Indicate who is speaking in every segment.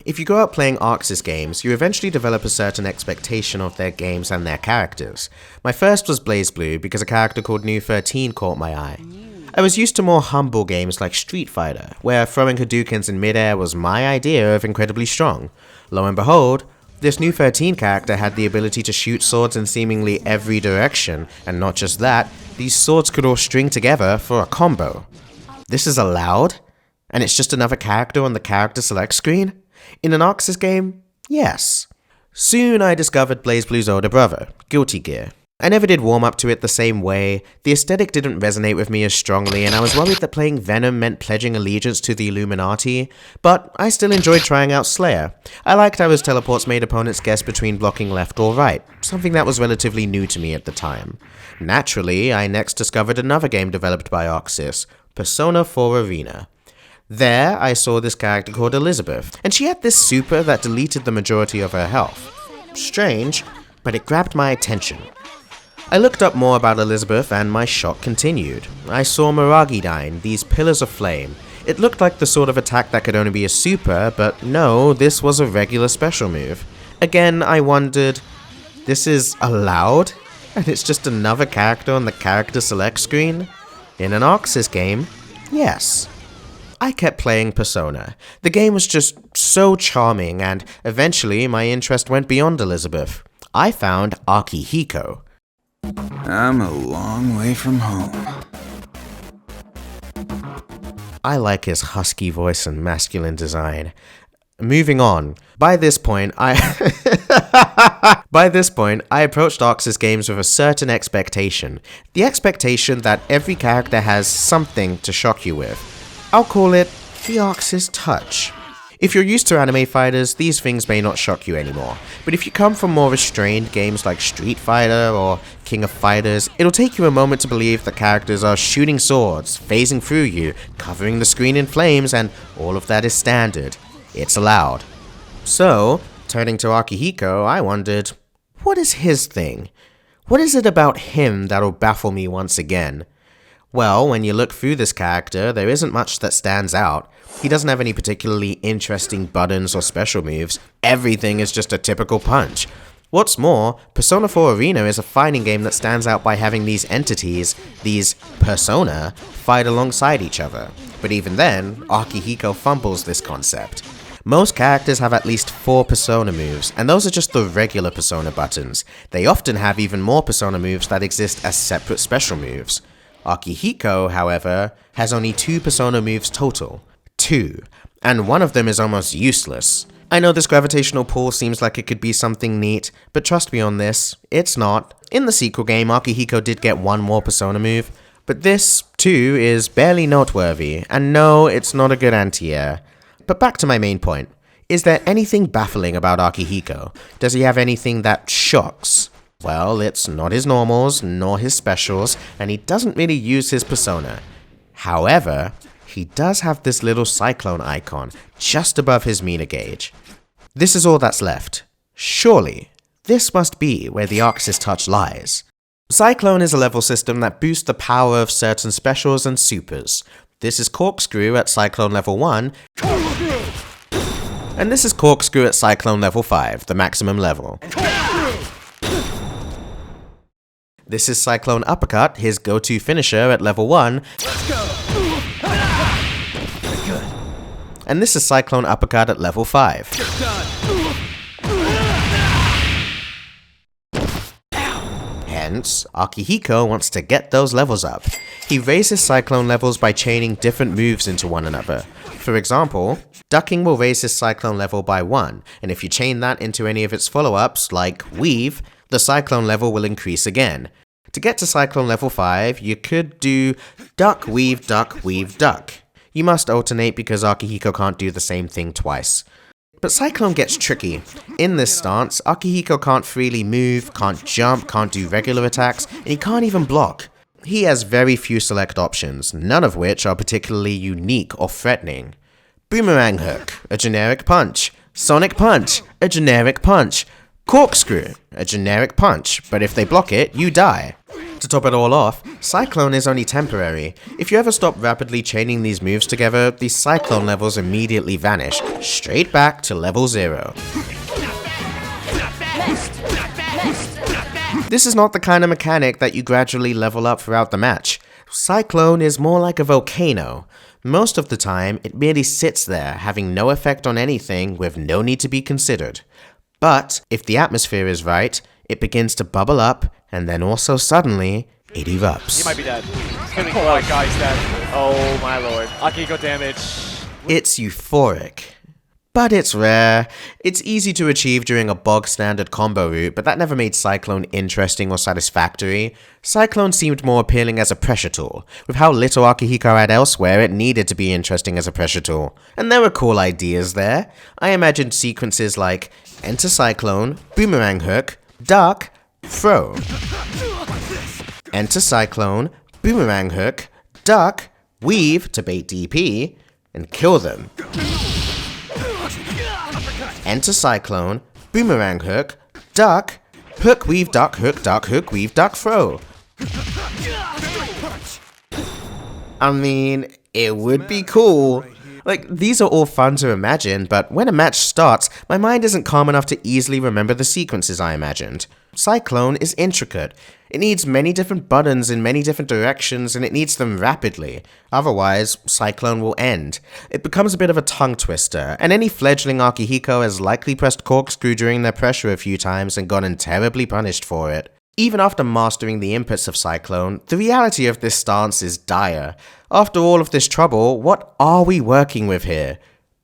Speaker 1: If you grow up playing Arxis games, you eventually develop a certain expectation of their games and their characters. My first was BlazBlue because a character called New 13 caught my eye. I was used to more humble games like Street Fighter, where throwing Hadoukens in midair was my idea of incredibly strong. Lo and behold, this New 13 character had the ability to shoot swords in seemingly every direction, and not just that, these swords could all string together for a combo. This is allowed? And it's just another character on the character select screen? In an Arxis game? Yes. Soon I discovered BlazBlue's older brother, Guilty Gear. I never did warm up to it the same way, the aesthetic didn't resonate with me as strongly, and I was worried that playing Venom meant pledging allegiance to the Illuminati, but I still enjoyed trying out Slayer. I liked how his teleports made opponents guess between blocking left or right, something that was relatively new to me at the time. Naturally, I next discovered another game developed by Arxis, Persona 4 Arena. There, I saw this character called Elizabeth, and she had this super that deleted the majority of her health. Strange, but it grabbed my attention. I looked up more about Elizabeth and my shock continued. I saw Miragidyne, these pillars of flame. It looked like the sort of attack that could only be a super, but no, this was a regular special move. Again, I wondered, this is allowed? And it's just another character on the character select screen? In an Arxis game? Yes. I kept playing Persona. The game was just so charming, and eventually my interest went beyond Elizabeth. I found Akihiko.
Speaker 2: I'm a long way from home.
Speaker 1: I like his husky voice and masculine design. Moving on. By this point, I approached Arxis games with a certain expectation. The expectation that every character has something to shock you with. I'll call it the Arxis touch. If you're used to anime fighters, these things may not shock you anymore, but if you come from more restrained games like Street Fighter or King of Fighters, it'll take you a moment to believe that characters are shooting swords, phasing through you, covering the screen in flames, and all of that is standard. It's allowed. So, turning to Akihiko, I wondered, what is his thing? What is it about him that'll baffle me once again? Well, when you look through this character, there isn't much that stands out. He doesn't have any particularly interesting buttons or special moves. Everything is just a typical punch. What's more, Persona 4 Arena is a fighting game that stands out by having these entities, these persona, fight alongside each other. But even then, Akihiko fumbles this concept. Most characters have at least 4 persona moves, and those are just the regular persona buttons. They often have even more persona moves that exist as separate special moves. Akihiko, however, has only 2 persona moves total. 2. And one of them is almost useless. I know this gravitational pull seems like it could be something neat, but trust me on this, it's not. In the sequel game, Akihiko did get 1 more persona move, but this, too, is barely noteworthy, and no, it's not a good anti-air. But back to my main point. Is there anything baffling about Akihiko? Does he have anything that shocks? Well, it's not his normals, nor his specials, and he doesn't really use his persona. However, he does have this little cyclone icon just above his meter gauge. This is all that's left. Surely, this must be where the Arxis touch lies. Cyclone is a level system that boosts the power of certain specials and supers. This is Corkscrew at Cyclone level 1, and this is Corkscrew at Cyclone level 5, the maximum level. This is Cyclone Uppercut, his go-to finisher at level 1.
Speaker 2: Let's go! Very good.
Speaker 1: And this is Cyclone Uppercut at level 5.
Speaker 2: Just done.
Speaker 1: Hence, Akihiko wants to get those levels up. He raises Cyclone levels by chaining different moves into one another. For example, ducking will raise his Cyclone level by 1, and if you chain that into any of its follow-ups, like Weave, the Cyclone level will increase again. To get to Cyclone level 5, you could do duck, weave, duck, weave, duck. You must alternate because Akihiko can't do the same thing twice. But Cyclone gets tricky. In this stance, Akihiko can't freely move, can't jump, can't do regular attacks, and he can't even block. He has very few select options, none of which are particularly unique or threatening. Boomerang Hook, a generic punch. Sonic Punch, a generic punch. Corkscrew, a generic punch, but if they block it, you die. To top it all off, Cyclone is only temporary. If you ever stop rapidly chaining these moves together, the Cyclone levels immediately vanish, straight back to level 0. This is not the kind of mechanic that you gradually level up throughout the match. Cyclone is more like a volcano. Most of the time, it merely sits there, having no effect on anything with no need to be considered. But if the atmosphere is right, it begins to bubble up, and then also suddenly, it erupts.
Speaker 3: He might be dead. Oh my god, he's dead. Oh my lord. Akihiko damage.
Speaker 1: It's euphoric. But it's rare. It's easy to achieve during a bog-standard combo route, but that never made Cyclone interesting or satisfactory. Cyclone seemed more appealing as a pressure tool. With how little Akihiko had elsewhere, it needed to be interesting as a pressure tool. And there were cool ideas there. I imagined sequences like enter Cyclone, boomerang hook, duck, throw. Enter Cyclone, boomerang hook, duck, weave to bait DP, and kill them. Enter Cyclone, boomerang hook, duck, hook weave duck hook weave duck throw. I mean, it would be cool. Like, these are all fun to imagine, but when a match starts, my mind isn't calm enough to easily remember the sequences I imagined. Cyclone is intricate. It needs many different buttons in many different directions, and it needs them rapidly. Otherwise, Cyclone will end. It becomes a bit of a tongue twister, and any fledgling Akihiko has likely pressed corkscrew during their pressure a few times and gotten terribly punished for it. Even after mastering the inputs of Cyclone, the reality of this stance is dire. After all of this trouble, what are we working with here?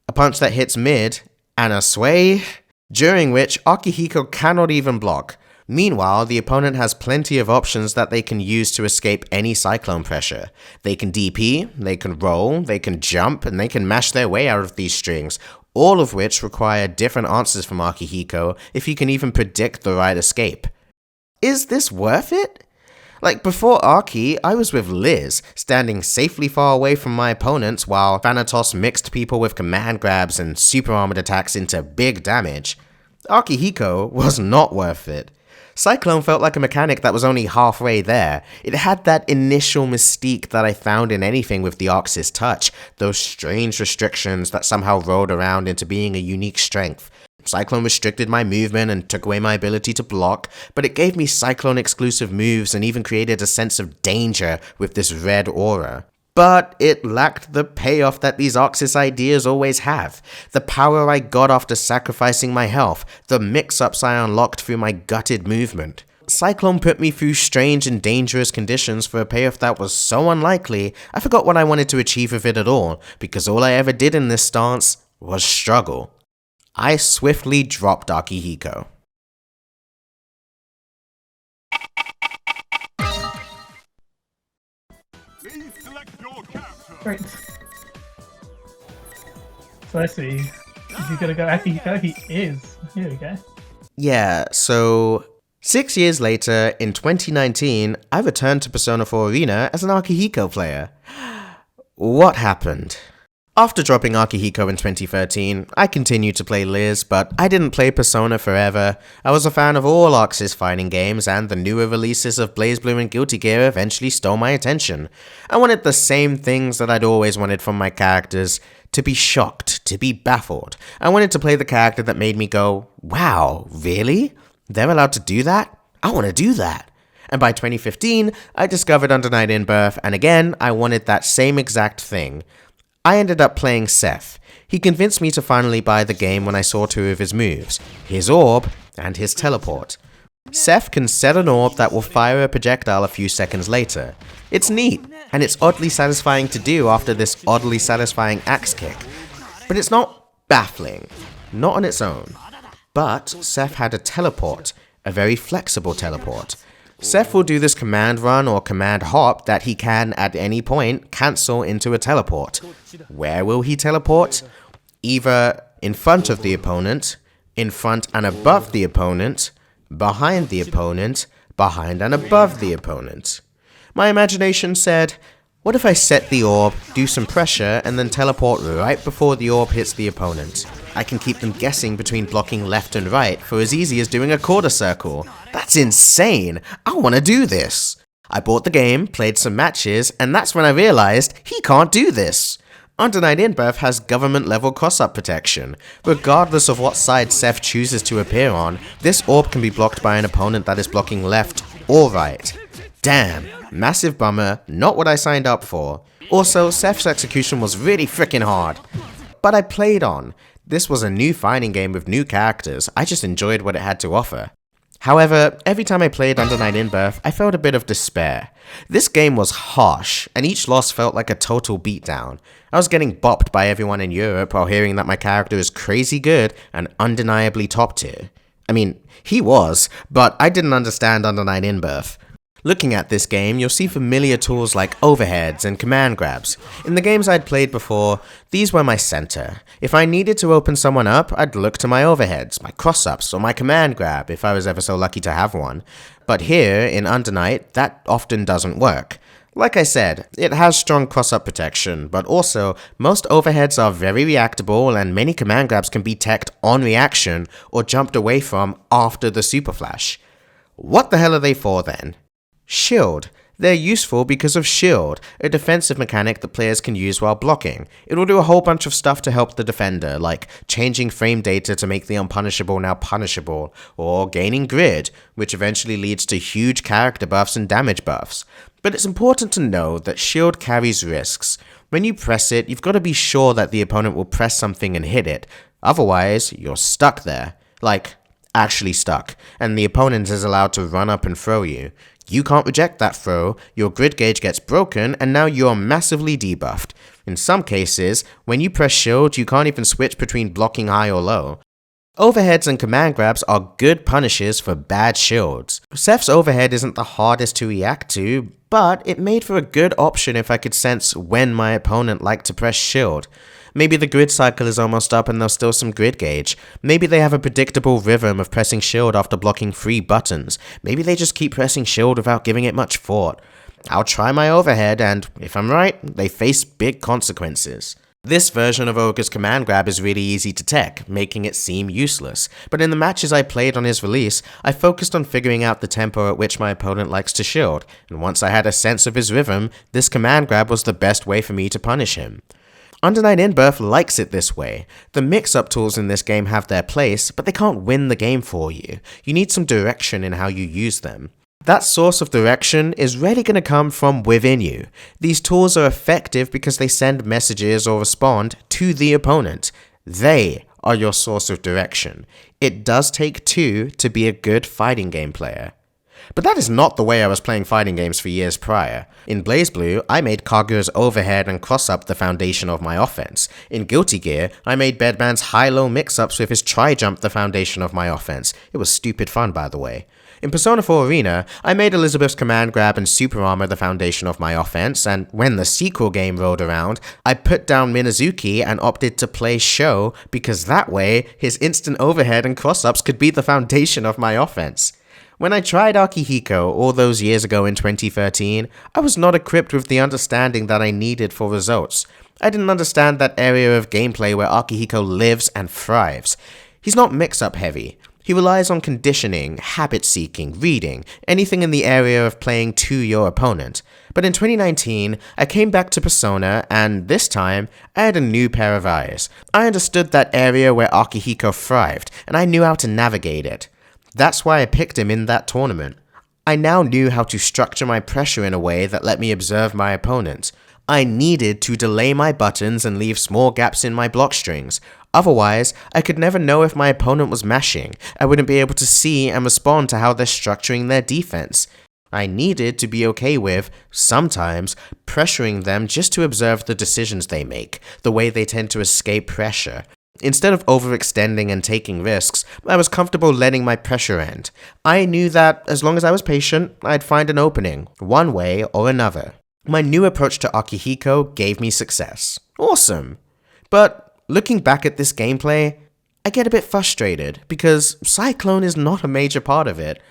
Speaker 1: A punch that hits mid, and a sway, during which Akihiko cannot even block. Meanwhile, the opponent has plenty of options that they can use to escape any Cyclone pressure. They can DP, they can roll, they can jump, and they can mash their way out of these strings, all of which require different answers from Akihiko if he can even predict the right escape. Is this worth it? Like, before Aki, I was with Liz, standing safely far away from my opponents while Thanatos mixed people with command grabs and super armored attacks into big damage. Akihiko was not worth it. Cyclone felt like a mechanic that was only halfway there. It had that initial mystique that I found in anything with the Arx's touch, those strange restrictions that somehow rolled around into being a unique strength. Cyclone restricted my movement and took away my ability to block, but it gave me Cyclone exclusive moves and even created a sense of danger with this red aura. But it lacked the payoff that these Arxis ideas always have. The power I got after sacrificing my health, the mix-ups I unlocked through my gutted movement. Cyclone put me through strange and dangerous conditions for a payoff that was so unlikely, I forgot what I wanted to achieve with it at all, because all I ever did in this stance was struggle. I swiftly dropped Akihiko.
Speaker 4: Great. So let's see. Is he gonna go Akihiko? He is. Here we go.
Speaker 1: Yeah, so 6 years later, in 2019, I returned to Persona 4 Arena as an Akihiko player. What happened? After dropping Akihiko in 2013, I continued to play Liz, but I didn't play Persona forever. I was a fan of all Arxis fighting games, and the newer releases of BlazBlue and Guilty Gear eventually stole my attention. I wanted the same things that I'd always wanted from my characters: to be shocked, to be baffled. I wanted to play the character that made me go, wow, really? They're allowed to do that? I want to do that. And by 2015, I discovered Under Night In-Birth, and again, I wanted that same exact thing. I ended up playing Seth. He convinced me to finally buy the game when I saw two of his moves, his orb and his teleport. Seth can set an orb that will fire a projectile a few seconds later. It's neat, and it's oddly satisfying to do after this oddly satisfying axe kick. But it's not baffling, not on its own. But Seth had a teleport, a very flexible teleport. Seth will do this command run or command hop that he can, at any point, cancel into a teleport. Where will he teleport? Either in front of the opponent, in front and above the opponent, behind the opponent, behind and above the opponent. My imagination said, What if I set the orb, do some pressure, and then teleport right before the orb hits the opponent? I can keep them guessing between blocking left and right for as easy as doing a quarter circle. That's insane! I want to do this! I bought the game, played some matches, and that's when I realized he can't do this. Undenied In-Birth has government-level cross-up protection. Regardless of what side Seth chooses to appear on, this orb can be blocked by an opponent that is blocking left or right. Damn, massive bummer, not what I signed up for. Also, Seth's execution was really freaking hard. But I played on. This was a new fighting game with new characters, I just enjoyed what it had to offer. However, every time I played Undenied In-Birth, I felt a bit of despair. This game was harsh, and each loss felt like a total beatdown. I was getting bopped by everyone in Europe while hearing that my character is crazy good and undeniably top tier. I mean, he was, but I didn't understand Undenied In-Birth. Looking at this game, you'll see familiar tools like overheads and command grabs. In the games I'd played before, these were my center. If I needed to open someone up, I'd look to my overheads, my cross-ups, or my command grab if I was ever so lucky to have one. But here, in Undenied, that often doesn't work. Like I said, it has strong cross-up protection, but also, most overheads are very reactable and many command grabs can be teched on reaction or jumped away from after the super flash. What the hell are they for then? Shield. They're useful because of Shield, a defensive mechanic that players can use while blocking. It'll do a whole bunch of stuff to help the defender, like changing frame data to make the unpunishable now punishable, or gaining grid, which eventually leads to huge character buffs and damage buffs. But it's important to know that Shield carries risks. When you press it, you've got to be sure that the opponent will press something and hit it. Otherwise, you're stuck there. Like, actually stuck, and the opponent is allowed to run up and throw you. You can't reject that throw, your grid gauge gets broken, and now you're massively debuffed. In some cases, when you press shield, you can't even switch between blocking high or low. Overheads and command grabs are good punishes for bad shields. Seth's overhead isn't the hardest to react to, but it made for a good option if I could sense when my opponent liked to press shield. Maybe the grid cycle is almost up and there's still some grid gauge. Maybe they have a predictable rhythm of pressing shield after blocking 3 buttons. Maybe they just keep pressing shield without giving it much thought. I'll try my overhead and, if I'm right, they face big consequences. This version of Ogre's command grab is really easy to tech, making it seem useless, but in the matches I played on his release, I focused on figuring out the tempo at which my opponent likes to shield, and once I had a sense of his rhythm, this command grab was the best way for me to punish him. Undenied In-Birth likes it this way. The mix-up tools in this game have their place, but they can't win the game for you. You need some direction in how you use them. That source of direction is really going to come from within you. These tools are effective because they send messages or respond to the opponent. They are your source of direction. It does take 2 to be a good fighting game player. But that is not the way I was playing fighting games for years prior. In BlazBlue, I made Kagura's overhead and cross-up the foundation of my offense. In Guilty Gear, I made Bedman's high-low mix-ups with his tri-jump the foundation of my offense. It was stupid fun, by the way. In Persona 4 Arena, I made Elizabeth's command grab and super armor the foundation of my offense, and when the sequel game rolled around, I put down Minazuki and opted to play Sho because that way, his instant overhead and cross-ups could be the foundation of my offense. When I tried Akihiko all those years ago in 2013, I was not equipped with the understanding that I needed for results. I didn't understand that area of gameplay where Akihiko lives and thrives. He's not mix-up heavy. He relies on conditioning, habit-seeking, reading, anything in the area of playing to your opponent. But in 2019, I came back to Persona, and this time, I had a new pair of eyes. I understood that area where Akihiko thrived, and I knew how to navigate it. That's why I picked him in that tournament. I now knew how to structure my pressure in a way that let me observe my opponent. I needed to delay my buttons and leave small gaps in my block strings. Otherwise, I could never know if my opponent was mashing. I wouldn't be able to see and respond to how they're structuring their defense. I needed to be okay with, sometimes, pressuring them just to observe the decisions they make, the way they tend to escape pressure. Instead of overextending and taking risks, I was comfortable letting my pressure end. I knew that, as long as I was patient, I'd find an opening, one way or another. My new approach to Akihiko gave me success. Awesome! But, looking back at this gameplay, I get a bit frustrated, because Cyclone is not a major part of it.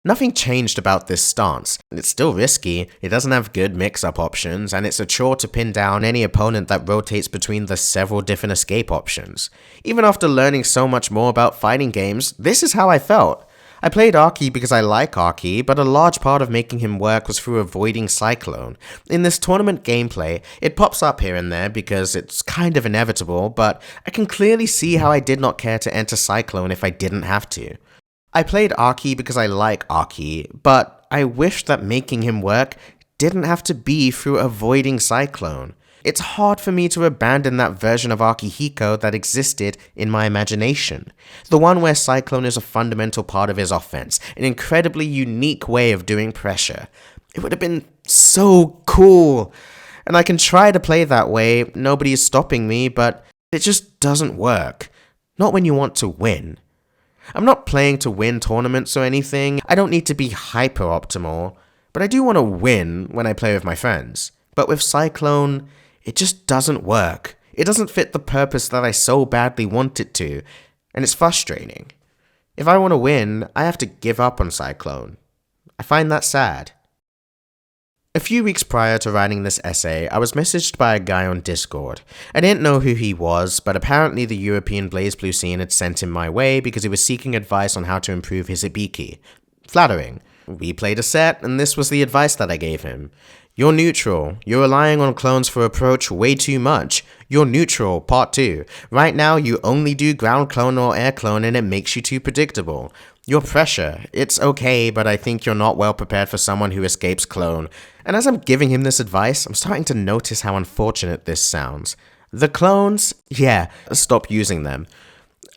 Speaker 1: Nothing changed about this stance. It's still risky, it doesn't have good mix-up options, and it's a chore to pin down any opponent that rotates between the several different escape options. Even after learning so much more about fighting games, this is how I felt. I played Aki because I like Aki, but a large part of making him work was through avoiding Cyclone. In this tournament gameplay, it pops up here and there because it's kind of inevitable, but I can clearly see how I did not care to enter Cyclone if I didn't have to. I played Aki because I like Aki, but I wish that making him work didn't have to be through avoiding Cyclone. It's hard for me to abandon that version of Akihiko that existed in my imagination. The one where Cyclone is a fundamental part of his offense, an incredibly unique way of doing pressure. It would have been so cool. And I can try to play that way, nobody is stopping me, but it just doesn't work. Not when you want to win. I'm not playing to win tournaments or anything, I don't need to be hyper optimal, but I do want to win when I play with my friends. But with Cyclone, it just doesn't work. It doesn't fit the purpose that I so badly want it to, and it's frustrating. If I want to win, I have to give up on Cyclone. I find that sad. A few weeks prior to writing this essay, I was messaged by a guy on Discord. I didn't know who he was, but apparently the European BlazBlue scene had sent him my way because he was seeking advice on how to improve his Hibiki. Flattering. We played a set, and this was the advice that I gave him. You're neutral. You're relying on clones for approach way too much. You're neutral, part 2. Right now, you only do ground clone or air clone and it makes you too predictable. Your pressure. It's okay, but I think you're not well prepared for someone who escapes clone. And as I'm giving him this advice, I'm starting to notice how unfortunate this sounds. The clones? Yeah, stop using them.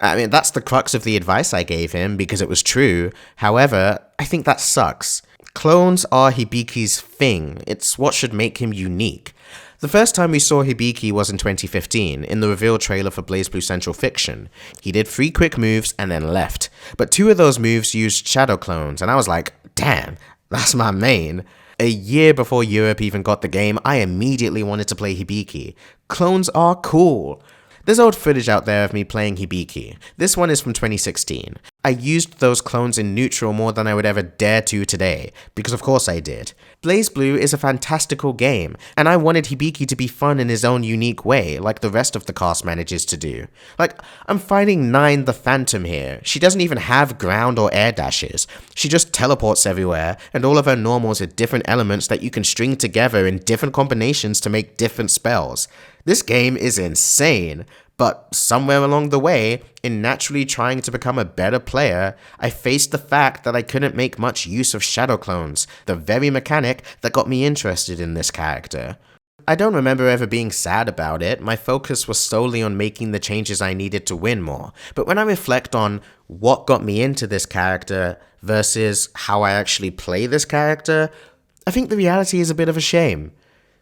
Speaker 1: I mean, that's the crux of the advice I gave him because it was true. However, I think that sucks. Clones are Hibiki's thing. It's what should make him unique. The first time we saw Hibiki was in 2015, in the reveal trailer for BlazBlue Central Fiction. He did 3 quick moves and then left, but 2 of those moves used shadow clones, and I was like, damn, that's my main. A year before Europe even got the game, I immediately wanted to play Hibiki. Clones are cool. There's old footage out there of me playing Hibiki. This one is from 2016. I used those clones in neutral more than I would ever dare to today, because of course I did. BlazBlue is a fantastical game, and I wanted Hibiki to be fun in his own unique way, like the rest of the cast manages to do. Like, I'm fighting Nine the Phantom here. She doesn't even have ground or air dashes. She just teleports everywhere, and all of her normals are different elements that you can string together in different combinations to make different spells. This game is insane, but somewhere along the way, in naturally trying to become a better player, I faced the fact that I couldn't make much use of shadow clones, the very mechanic that got me interested in this character. I don't remember ever being sad about it, my focus was solely on making the changes I needed to win more, but when I reflect on what got me into this character versus how I actually play this character, I think the reality is a bit of a shame.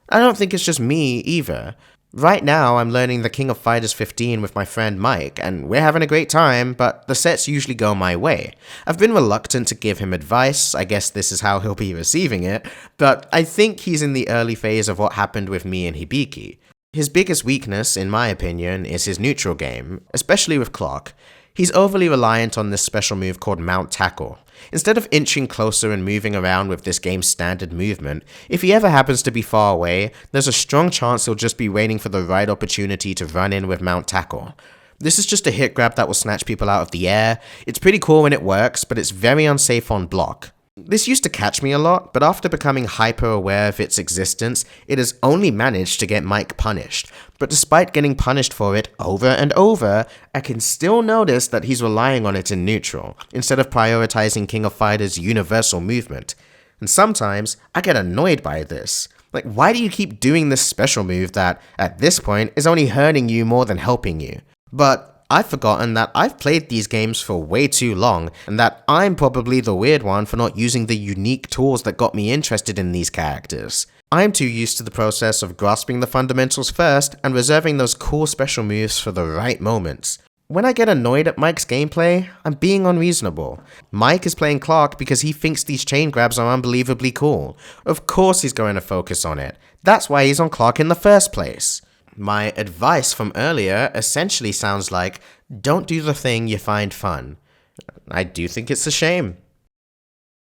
Speaker 1: I don't think it's just me either. Right now, I'm learning the King of Fighters 15 with my friend Mike, and we're having a great time, but the sets usually go my way. I've been reluctant to give him advice, I guess this is how he'll be receiving it, but I think he's in the early phase of what happened with me and Hibiki. His biggest weakness, in my opinion, is his neutral game, especially with Clock. He's overly reliant on this special move called Mount Tackle. Instead of inching closer and moving around with this game's standard movement, if he ever happens to be far away, there's a strong chance he'll just be waiting for the right opportunity to run in with Mount Tackle. This is just a hit grab that will snatch people out of the air. It's pretty cool when it works, but it's very unsafe on block. This used to catch me a lot, but after becoming hyper aware of its existence, it has only managed to get Mike punished. But despite getting punished for it over and over, I can still notice that he's relying on it in neutral, instead of prioritizing King of Fighters' universal movement. And sometimes, I get annoyed by this. Like, why do you keep doing this special move that, at this point, is only hurting you more than helping you? But I've forgotten that I've played these games for way too long, and that I'm probably the weird one for not using the unique tools that got me interested in these characters. I'm too used to the process of grasping the fundamentals first and reserving those cool special moves for the right moments. When I get annoyed at Mike's gameplay, I'm being unreasonable. Mike is playing Clark because he thinks these chain grabs are unbelievably cool. Of course he's going to focus on it. That's why he's on Clark in the first place. My advice from earlier essentially sounds like, don't do the thing you find fun. I do think it's a shame.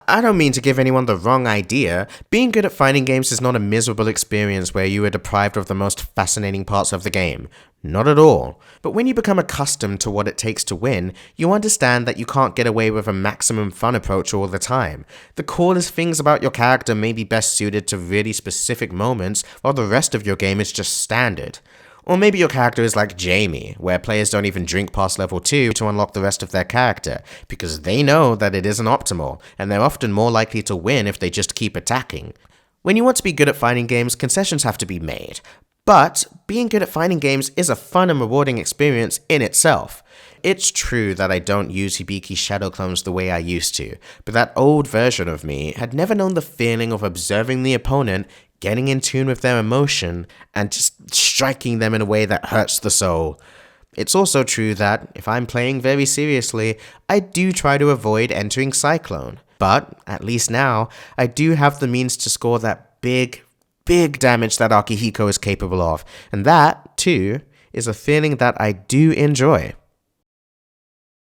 Speaker 1: I don't mean to give anyone the wrong idea. Being good at fighting games is not a miserable experience where you are deprived of the most fascinating parts of the game. Not at all. But when you become accustomed to what it takes to win, you understand that you can't get away with a maximum fun approach all the time. The coolest things about your character may be best suited to really specific moments, while the rest of your game is just standard. Or maybe your character is like Jamie, where players don't even drink past level 2 to unlock the rest of their character, because they know that it isn't optimal, and they're often more likely to win if they just keep attacking. When you want to be good at fighting games, concessions have to be made. But being good at fighting games is a fun and rewarding experience in itself. It's true that I don't use Hibiki's shadow clones the way I used to, but that old version of me had never known the feeling of observing the opponent, getting in tune with their emotion, and just striking them in a way that hurts the soul. It's also true that, if I'm playing very seriously, I do try to avoid entering Cyclone. But, at least now, I do have the means to score that big damage that Akihiko is capable of, and that, too, is a feeling that I do enjoy.